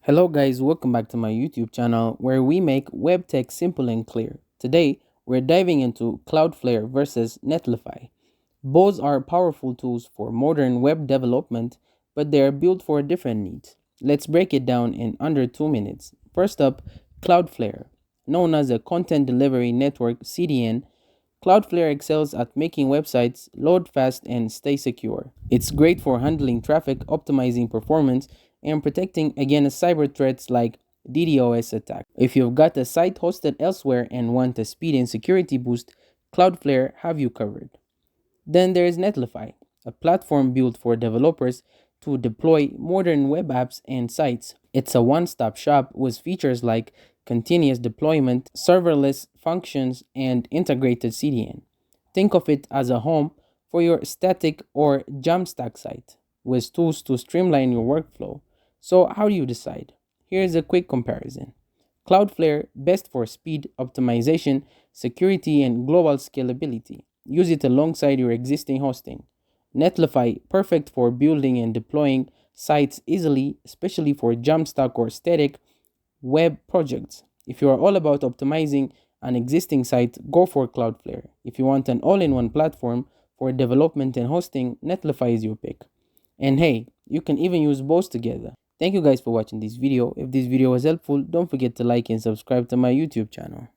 Hello guys, welcome back to my YouTube channel where we make web tech simple and clear. Today, we're diving into CloudFlare versus Netlify. Both are powerful tools for modern web development, but they are built for different needs. Let's break it down in under 2 minutes. First up, CloudFlare. Known as a Content Delivery Network (CDN), CloudFlare excels at making websites load fast and stay secure. It's great for handling traffic, optimizing performance, and protecting against cyber threats like DDoS attack. If you've got a site hosted elsewhere and want a speed and security boost, CloudFlare have you covered. Then there is Netlify, a platform built for developers to deploy modern web apps and sites. It's a one-stop shop with features like continuous deployment, serverless functions, and integrated CDN. Think of it as a home for your static or Jamstack site, with tools to streamline your workflow. So how do you decide? Here's a quick comparison. Cloudflare, best for speed, optimization, security, and global scalability. Use it alongside your existing hosting. Netlify, perfect for building and deploying sites easily, especially for Jamstack or static web projects. If you are all about optimizing an existing site, go for Cloudflare. If you want an all-in-one platform for development and hosting, Netlify is your pick. And hey, you can even use both together. Thank you guys for watching this video. If this video was helpful, don't forget to like and subscribe to my YouTube channel.